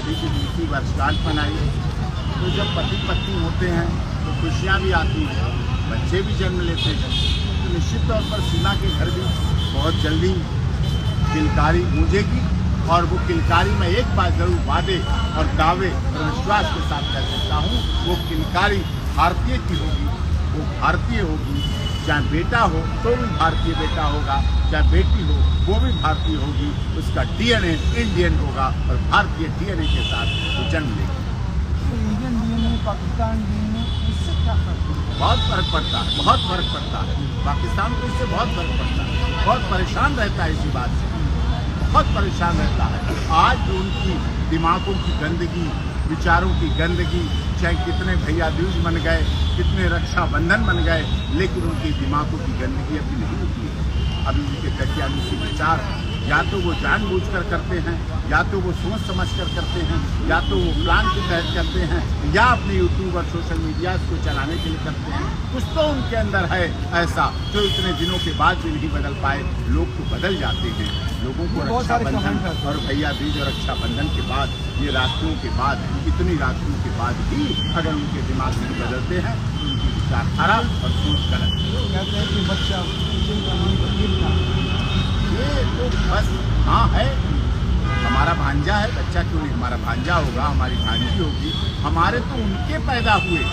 शादी की 20वीं वर्षगांठ मनाई। तो जब पति पत्नी होते हैं तो खुशियाँ भी आती हैं, बच्चे भी जन्म लेते हैं। तो निश्चित तौर पर सीमा के घर भी बहुत जल्दी किलकारी गूंजेगी और वो किलकारी में एक बात जरूर वादे और दावे और विश्वास के साथ कह सकता हूँ, वो किलकारी भारतीय की होगी, वो भारतीय होगी। चाहे बेटा हो तो भी भारतीय बेटा होगा, चाहे बेटी हो वो भी भारतीय होगी। उसका डीएनए इंडियन होगा और भारतीय डीएनए के साथ वो जन्म लेगी। तो इंडियन डीएनए, पाकिस्तान डीएनए, इससे क्या फर्क पड़ता है? बहुत फर्क पड़ता है, बहुत फर्क पड़ता है। पाकिस्तान को इससे बहुत फर्क पड़ता है, बहुत परेशान रहता है इसी बात से, बहुत परेशान रहता है। आज जो उनकी दिमागों की गंदगी, विचारों की गंदगी, चाहे कितने भैया दूज बन गए, कितने रक्षाबंधन बन गए, लेकिन उनके दिमागों की गंदगी अभी नहीं होती है। अभी उनके कटियानुसी विचार या तो वो जानबूझकर करते हैं, या तो वो सोच समझ कर करते हैं, या तो वो प्लान के तहत करते हैं, या अपने यूट्यूब और सोशल मीडिया को चलाने के लिए करते हैं। कुछ तो उनके अंदर है ऐसा जो इतने दिनों के बाद भी नहीं बदल पाए। लोग तो बदल जाते हैं, लोगों को रक्षाबंधन और भैया दूज और रक्षाबंधन के बाद, ये राखियों के बाद, इतनी राखियों के बाद भी अगर उनके दिमाग नहीं बदलते हैं तो उनकी विचार खराब और सोच गलत। कहते हैं कि बच्चा ये तो बस हाँ है, हमारा भांजा है, बच्चा क्यों नहीं हमारा भांजा होगा, हमारी भांजी होगी। हमारे तो उनके पैदा हुए,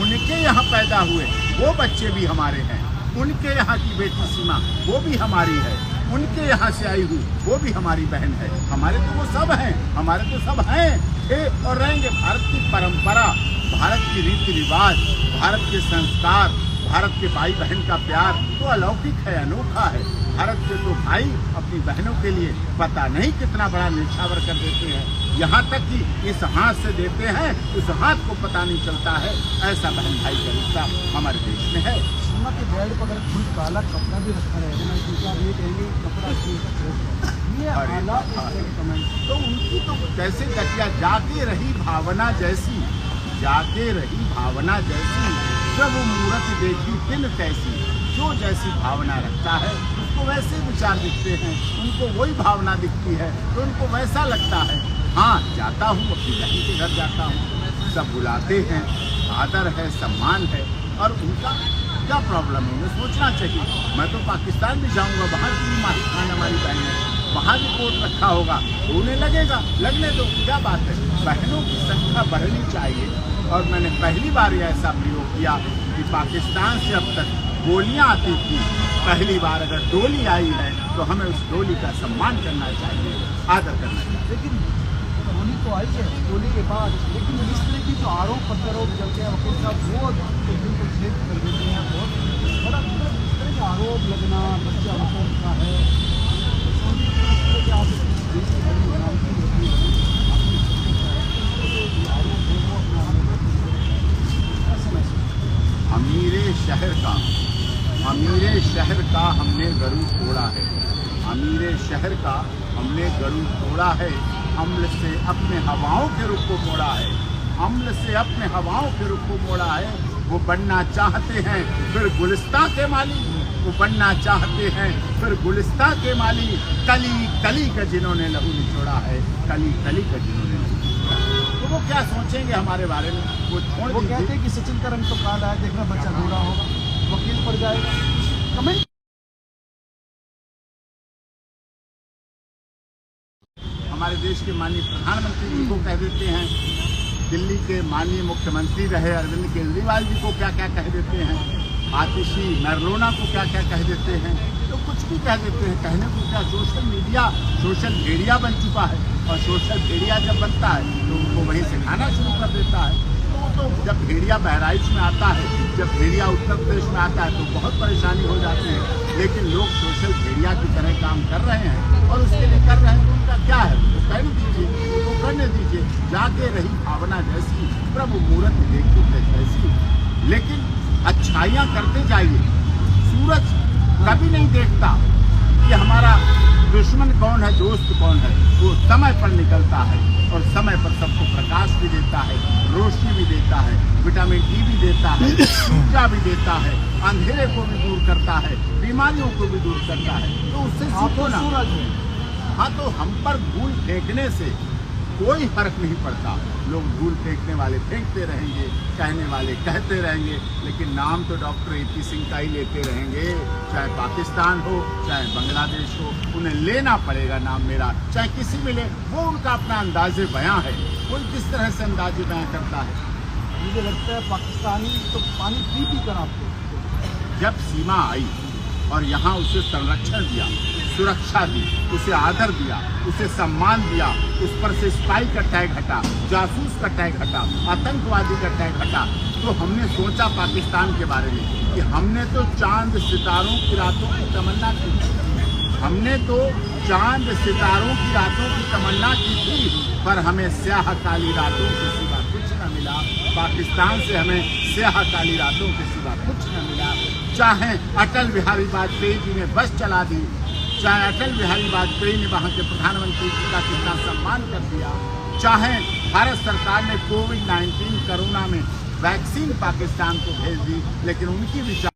उनके यहाँ पैदा हुए वो बच्चे भी हमारे हैं। उनके यहाँ की बेटी सीमा वो भी हमारी है, उनके यहाँ से आई हुई वो भी हमारी बहन है। हमारे तो वो सब हैं, हमारे तो सब हैं, थे और रहेंगे। भारत की परंपरा, भारत की रीति रिवाज, भारत के संस्कार, भारत के भाई बहन का प्यार तो अलौकिक है, अनोखा है। भारत के तो भाई अपनी बहनों के लिए पता नहीं कितना बड़ा निछावर कर देते हैं, यहाँ तक कि इस हाथ से देते हैं उस हाथ को पता नहीं चलता है। ऐसा बहन भाई का रिश्ता हमारे देश में है। सीमा के बेड पर अगर कोई काला कपड़ा भी रखा रहेगा क्योंकि आप ये कहेंगे कपड़ा ये हालात कमेंट तो उनकी तो जैसे गटिया जाके रही भावना जैसी, जाके रही भावना जैसी, जब मूरत देखी तिल तैसी। जो जैसी भावना रखता है उसको वैसे विचार दिखते हैं, उनको वही भावना दिखती है तो उनको वैसा लगता है। हाँ, जाता हूँ अपनी बहन के घर जाता हूँ, सब बुलाते हैं, आदर है, सम्मान है, और उनका क्या प्रॉब्लम है उन्हें सोचना चाहिए। मैं तो पाकिस्तान भी जाऊँगा, वहाँ की भी माही खान हमारी बहन है, वहाँ भी कोर्ट रखा होगा तो उन्हें लगेगा, लगने दो, क्या बात है। बहनों की संख्या बढ़नी चाहिए। और मैंने पहली बार ऐसा प्रयोग किया कि पाकिस्तान से अब तक गोलियां आती थी, पहली बार अगर डोली आई है तो हमें उस डोली का सम्मान करना चाहिए, आदर करना चाहिए। लेकिन डोली तो आई है, डोली के बाद लेकिन इस तरह की जो आरोप प्रत्यारोप चलते हैं वकील साहब वो बिल्कुल छेद कर देते हैं। बहुत बड़ा इस तरह का आरोप लगना बच्चा हुकूम का है, अमीरे शहर का हमने गरू तोड़ा है, अमीरे शहर का हमने गरू तोड़ा है। अम्ल से अपने हवाओं के रुख को मोड़ा है, अम्ल से अपने हवाओं के रुख को मोड़ा है। वो बनना चाहते हैं फिर गुलिस्तां के माली, वो बनना चाहते हैं फिर गुलिस्तां के माली। कली कली का जिन्होंने लहू निचोड़ा है, कली कली का जिन्होंने लहू निचोड़ा। तो वो क्या सोचेंगे हमारे बारे में, वो छोड़ वो कहते हैं कि सचिन का रंग तो काला है, देखना बच्चा गोरा होगा, वकील पड़ जाएगा। कमेंट हमारे देश के माननीय प्रधानमंत्री जी को कह देते हैं, दिल्ली के माननीय मुख्यमंत्री रहे अरविंद केजरीवाल जी को क्या क्या कह देते हैं, आतिशी नरलोना को क्या क्या कह देते हैं, तो कुछ भी कह देते हैं। कहने को क्या, सोशल मीडिया सोशल भेड़िया बन चुका है, और सोशल भेड़िया जब बनता है तो उनको वहीं से खाना शुरू कर देता है। तो जब भेड़िया बहराइच में आता है, जब भेड़िया उत्तर प्रदेश में आता है तो बहुत परेशानी हो जाती है। लेकिन लोग सोशल भेड़िया की तरह काम कर रहे हैं और उसके लिए कर रहे हैं तो उनका क्या है, तो कहने दीजिए, उनको करने दीजिए। जाके रही भावना जैसी, प्रभु मूर्त देखी कैसी। लेकिन अच्छाइयाँ करते जाइए। सूरज कभी नहीं देखता कि हमारा दुश्मन कौन है, दोस्त कौन है। वो समय पर निकलता है और समय पर सबको प्रकाश भी देता है, रोशनी भी देता है, विटामिन डी भी देता है, ऊर्जा भी देता है, अंधेरे को भी दूर करता है, बीमारियों को भी दूर करता है। तो उससे सीखो ना। हाँ, तो हम पर धूल फेंकने से कोई फर्क नहीं पड़ता। लोग धूल फेंकने वाले फेंकते रहेंगे, कहने वाले कहते रहेंगे, लेकिन नाम तो डॉक्टर AP सिंह का ही लेते रहेंगे। चाहे पाकिस्तान हो, चाहे बांग्लादेश हो, उन्हें लेना पड़ेगा नाम मेरा, चाहे किसी में ले। वो उनका अपना अंदाजे बयां है, कोई किस तरह से अंदाजे बयां करता है। मुझे लगता है पाकिस्तानी तो पानी पी कर आपको, जब सीमा आई और यहाँ उसे संरक्षण दिया, सुरक्षा दी, उसे आदर दिया, उसे सम्मान दिया, उस पर से स्पाई का टैग हटा, जासूस का टैग हटा, आतंकवादी का टैग हटा, तो हमने सोचा पाकिस्तान के बारे में कि हमने तो चांद सितारों की रातों की तमन्ना की थी, हमने तो चांद सितारों की रातों की तमन्ना की थी, पर हमें स्याह काली रातों के सिवा कुछ न मिला। पाकिस्तान से हमें स्याह काली रातों के सिवा कुछ न मिला। चाहे अटल बिहारी वाजपेयी जी ने बस चला दी, चाहे अटल बिहारी वाजपेयी ने वहाँ के प्रधानमंत्री जी का कितना सम्मान कर दिया, चाहे भारत सरकार ने कोविड-19 कोरोना में वैक्सीन पाकिस्तान को भेज दी, लेकिन उनकी विचार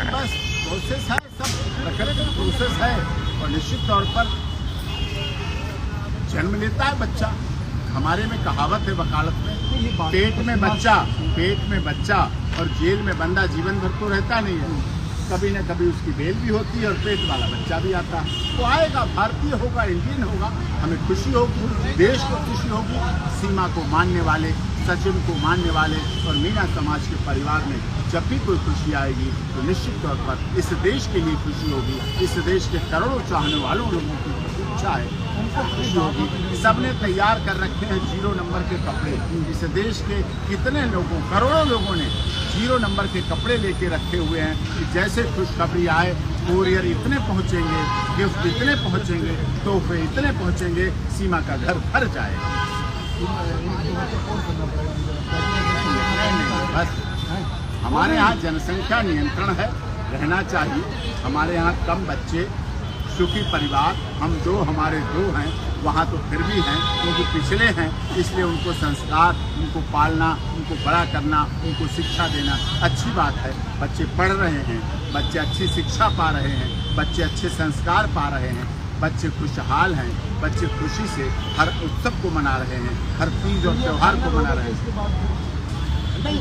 बस प्रोसेस है, सब प्रकृति का प्रोसेस है। और निश्चित तौर पर जन्म लेता है बच्चा। हमारे में कहावत है वकालत में, पेट में बच्चा और जेल में बंदा जीवन भर तो रहता नहीं है। कभी न कभी उसकी बेल भी होती है और पेट वाला बच्चा भी आता है। तो आएगा, भारतीय होगा, इंडियन होगा, हमें खुशी होगी, देश को खुशी होगी। सीमा को मानने वाले, सचिन को मानने वाले और मीना समाज के परिवार में जब भी कोई खुशी आएगी तो निश्चित तौर पर इस देश के लिए खुशी होगी। इस देश के करोड़ों चाहने वालों लोगों की इच्छा है, उनको खुशी होगी। सबने तैयार कर रखे हैं 0 नंबर के कपड़े। इस देश के कितने लोगों, करोड़ों लोगों ने 0 नंबर के कपड़े लेके रखे हुए हैं कि जैसे खुशखबरी आए, कोरियर इतने पहुंचेंगे, गिफ्ट इतने पहुंचेंगे, तोहफे इतने पहुंचेंगे, सीमा का घर भर जाएगा। बस हमारे यहाँ जनसंख्या नियंत्रण है, रहना चाहिए। हमारे यहाँ कम बच्चे, सुखी परिवार, हम 2 हमारे 2 हैं, वहाँ तो फिर भी हैं क्योंकि पिछले हैं, इसलिए उनको संस्कार, उनको पालना, उनको बड़ा करना, उनको शिक्षा देना अच्छी बात है। बच्चे पढ़ रहे हैं, बच्चे अच्छी शिक्षा पा रहे हैं, बच्चे अच्छे संस्कार पा रहे हैं, बच्चे खुशहाल हैं, बच्चे खुशी से हर उत्सव को मना रहे हैं, हर तीज और त्यौहार को मना रहे हैं। नहीं,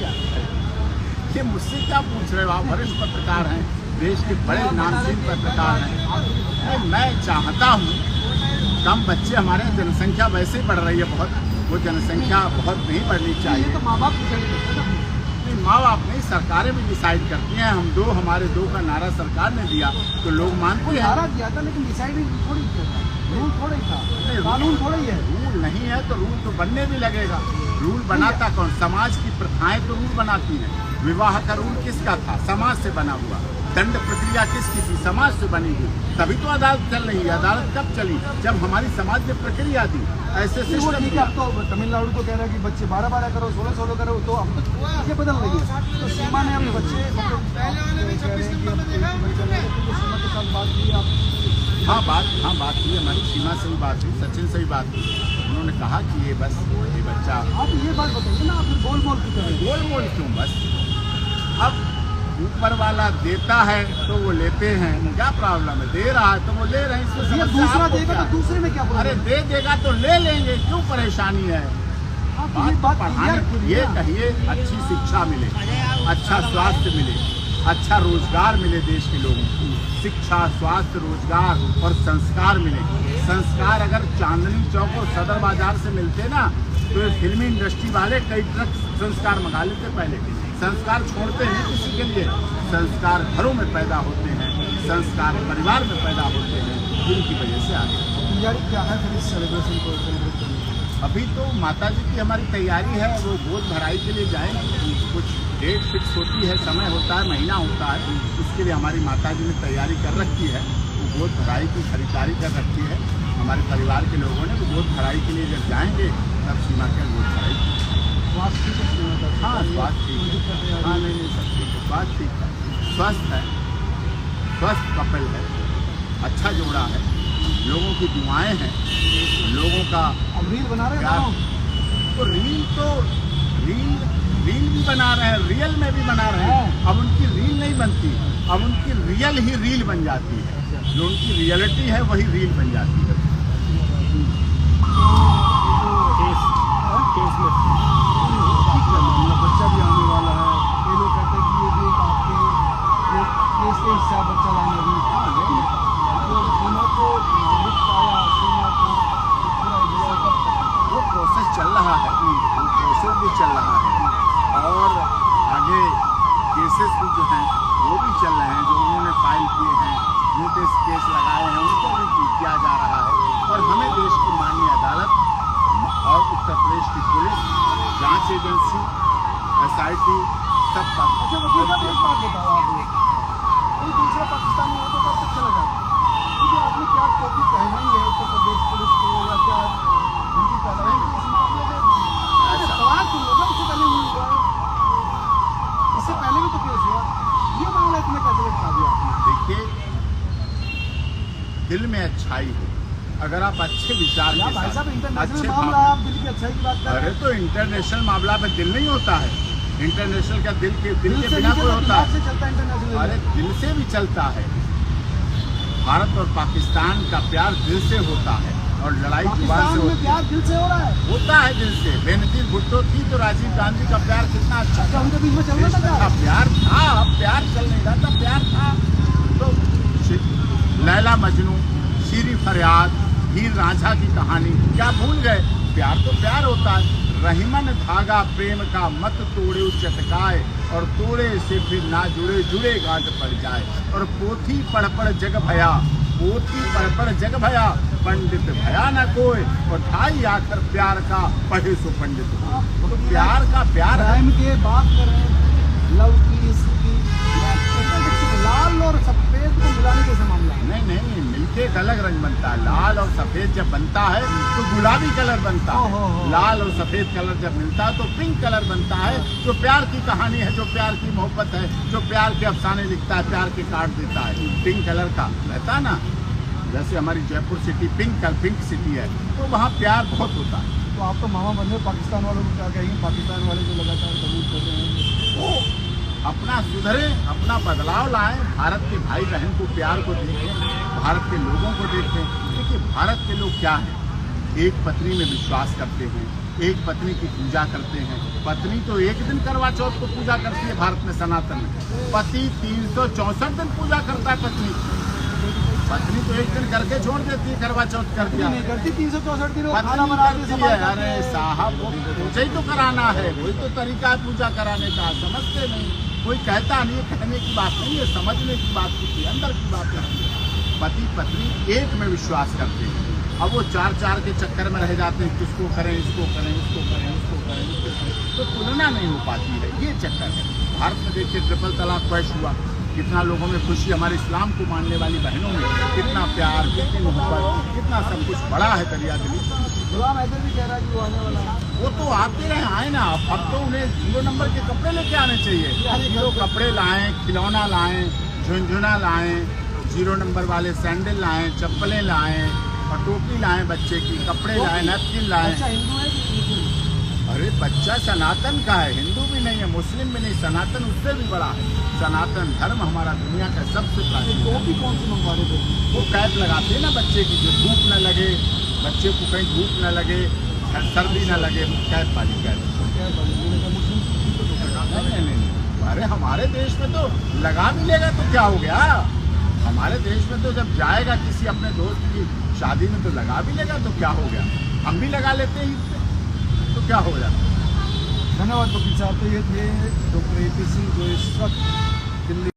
ये मुझसे क्या पूछ रहे हो आप? वरिष्ठ पत्रकार हैं, देश के बड़े नामचीन पत्रकार हैं। मैं चाहता हूँ कम बच्चे, हमारे यहाँ जनसंख्या वैसे ही बढ़ रही है बहुत, वो जनसंख्या बहुत नहीं बढ़नी चाहिए। तो माँ बाप नहीं, माँ बाप नहीं, सरकारें भी डिसाइड करती हैं। हम 2 हमारे 2 का नारा सरकार ने दिया तो लोग मानते हैं। नारा दिया था लेकिन डिसाइड थोड़ी किया था, रूल थोड़ा ही था, कानून थोड़ा ही है। रूल नहीं है तो रूल तो बनने भी लगेगा। रूल बनाता कौन? समाज की प्रथाएं तो रूल बनाती हैं। विवाह का रूल किसका था? समाज से बना हुआ। दंड प्रक्रिया किसकी थी? समाज से बनी हुई। तभी तो अदालत चल रही है। अदालत कब चली? जब हमारी समाज ने प्रक्रिया दी। ऐसे सिस्टम ठीक है, अब तो तमिलनाडु तो कह रहा है कि बच्चे 12-12 करो, 16-16 करो, तो अब ये बदल रही है। तो सीमा ने अपने बच्चे कह रहे हैं कि सीमा के साथ बात की आप? हाँ बात हुई हमारी, सीमा से भी बात हुई, सचिन से भी बात हुई। उन्होंने कहा कि ये बस ये बच्चा। आप ये बात बताइए ना, आप गोल क्यों? बस अब ऊपर वाला देता है तो वो लेते हैं, क्या प्रॉब्लम है? दे रहा है तो वो ले रहे हैं, इसमें समस्या दूसरा आपको देगा क्या? तो दूसरे में क्या? अरे दे देगा तो ले लेंगे, क्यों परेशानी है? बात पढ़ाने, ये कहिए अच्छी शिक्षा मिले, अच्छा स्वास्थ्य मिले, अच्छा रोजगार मिले देश के लोगों को। शिक्षा, स्वास्थ्य, रोजगार और संस्कार मिले। संस्कार अगर चांदनी चौक और सदर बाजार से मिलते ना तो ये फिल्मी इंडस्ट्री वाले कई ट्रक संस्कार मंगा लेते। पहले संस्कार छोड़ते हैं किसी के लिए। संस्कार घरों में पैदा होते हैं, संस्कार परिवार में पैदा होते हैं, जिनकी वजह से आगे तैयारी क्या है फिर इस सेलिब्रेशन को सेलिब्रेट करने? अभी तो माता जी की हमारी तैयारी है, वो गोद भराई के लिए जाएंगे। कुछ डेट फिक्स होती है, समय होता है, महीना होता है, उसके लिए हमारी माता जी ने तैयारी कर रखी है। वो गोद भराई की खरीदारी कर रखी है हमारे परिवार के लोगों ने। वो गोद भराई के लिए जब जाएंगे तब सीमा के गोद भराई। स्वास्थ्य ठीक? हाँ स्वास्थ्य ठीक है। हाँ नहीं सब ठीक है, स्वास्थ्य ठीक है, स्वस्थ है, स्वस्थ कपल है, अच्छा जोड़ा है, लोगों की दुआएं हैं, लोगों का। अब रील बना रहे हैं तो रील भी बना रहे हैं, रियल में भी बना रहे हैं। अब उनकी रील नहीं बनती, अब उनकी रियल ही रील बन जाती है, जो उनकी रियलिटी है वही रील बन जाती है। बच्चा भी आने वाला है, ये लोग कहते हैं कि ये भी एक आपके केस के हिस्सा बच्चा लाने भी सीमा को नागरिक पाया, सीमा को वो प्रोसेस चल रहा है, वो प्रोसेस भी चल रहा है और आगे केसेस भी जो हैं वो भी चल रहे हैं, जो उन्होंने फाइल किए हैं, नोटिस केस लगाए हैं, उनको भी किया जा रहा है। और हमें देश की माननीय अदालत और उत्तर प्रदेश की पुलिस, जांच एजेंसी, SIT सब पर। अच्छा वकील साहब एक बात बताओ, आप कोई दूसरा पाकिस्तानी हो तो कब तक चला जाए, क्योंकि आपने क्या टोपी पहनाई है उत्तर प्रदेश पुलिस को या क्या उनकी पहनाई है, इस मामले में सवाल सुन लो ना, इससे पहले नहीं हुआ है, इससे पहले भी तो केस हुआ, ये मामला इतने कैसे लटका दिया आपने? देखिए, दिल में अच्छाई हो, अगर आप अच्छे विचार के भाई साहब साथ इंटरनेशनल अच्छे मामला, आप दिल की अच्छाई की बात कर रहे अरे हैं, तो इंटरनेशनल मामला में दिल नहीं होता है, इंटरनेशनल का दिल के दिल बिना से कोई नीचे तो होता दिमाग है। से चलता है इंटरनेशनल। अरे दिल से भी चलता है, भारत और पाकिस्तान का प्यार दिल से होता है और लड़ाई जुबान से पाकिस्तान में होती प्यार है। दिल से हो रहा है, होता है दिल से। बेनजीर भुट्टो थी तो राजीव गांधी का प्यार कितना अच्छा अच्छा था, उनके बीच में चल रहा था था, क्या? प्यार था, अब प्यार चल नहीं रहा था, प्यार था। तो लैला मजनू, शीरी फरियाद, हीर रांझा की कहानी क्या भूल गए? प्यार तो प्यार होता है। रहीमन धागा प्रेम का मत तोड़े चटकाए, और तोड़े से फिर ना जुड़े, जुड़े गांठ पड़ जाए। और पोथी पढ़ पढ़ जग भया, पोथी पढ़ पढ़ जग भया, पंडित भया न कोई, और ढाई आखिर प्यार का पढ़े सो पंडित हो। तो प्यार का प्यार है। क्राइम के बात करें, लव की, इसकी, लाल और सफेद को मिलाने के मामला है। नहीं नहीं, मिलके एक अलग रंग बनता है। लाल और सफेद जब बनता है तो गुलाबी कलर बनता है। लाल और सफेद कलर जब मिलता है तो पिंक कलर बनता है। जो प्यार की कहानी है, जो प्यार की मोहब्बत है, जो प्यार के अफसाने लिखता है, प्यार के कार्ड देता है, पिंक कलर का रहता है ना। जैसे हमारी जयपुर सिटी पिंक सिटी है, तो वहाँ प्यार बहुत होता है। तो आप तो मामा बन रहे हो, पाकिस्तान वालों को क्या कहेंगे? पाकिस्तान वाले जो लगातार सबूत कर रहे हैं वो अपना सुधरे, अपना बदलाव लाएं, भारत के भाई बहन को, प्यार को देखें, भारत के लोगों को देखें। देखिए भारत के लोग क्या हैं, एक पत्नी में विश्वास करते हैं, एक पत्नी की पूजा करते हैं। पत्नी तो एक दिन करवा चौथ को पूजा करती है भारत में, सनातन में। पति 364 दिन पूजा करता है पत्नी। पत्नी तो एक दिन करके छोड़ देती है, करवा चौथ कर दिया। नहीं करती 364 दिन खाना पत्नी बनाती करती है। अरे साहब, मुझे ही तो कराना है, वही तो तरीका है पूजा कराने का। समझते नहीं, कोई कहता नहीं, कहने की बात नहीं है, समझने की बात होती है, अंदर की बात होती है। पति पत्नी एक में विश्वास करते हैं। अब वो चार के चक्कर में रह जाते हैं, किसको करें, इसको करें, इसको करें, इसको करें, इसको करें, तो तुलना नहीं हो पाती है। ये चक्कर है। भारत में देखिए ट्रिपल तलाक पेश हुआ, कितना लोगों में खुशी, हमारे इस्लाम को मानने वाली बहनों में कितना प्यार, कितनी मोहब्बत, कितना सब कुछ बड़ा है दरिया दिली। गुलाम हैदर भी कह रहा है कि वो आने वाला है। वो तो आते रहे, आए ना। अब तो उन्हें 0 नंबर के कपड़े लेके आने चाहिए। 0 कपड़े लाएं, खिलौना लाएं, झुनझुना लाएं, 0 नंबर वाले सैंडल लाएं, चप्पलें लाएं, और टोपी लाएं, बच्चे की कपड़े लाएं, नैपकिन लाएं। अच्छा हिंदू है कि मुस्लिम? अरे बच्चा सनातन का है, हिंदू भी नहीं है, मुस्लिम भी नहीं, सनातन उससे भी बड़ा है। सनातन धर्म हमारा दुनिया का सबसे प्राचीन तो धर्म। भी कौन सी मंगवा रहे थे? वो कैप लगाते हैं ना बच्चे की, जो धूप न लगे, बच्चे को कहीं धूप न लगे, सर्दी न लगे, कैप वाली कैप। नहीं, अरे हमारे देश में तो लगा भी लेगा तो क्या हो गया? हमारे देश में तो जब जाएगा किसी अपने दोस्त की शादी में तो लगा भी लेगा तो क्या हो गया? हम भी लगा लेते हैं तो क्या हो जाता? धन्यवाद वकील साहब। तो ये थे डॉक्टर AP सिंह, जो इस वक्त दिल्ली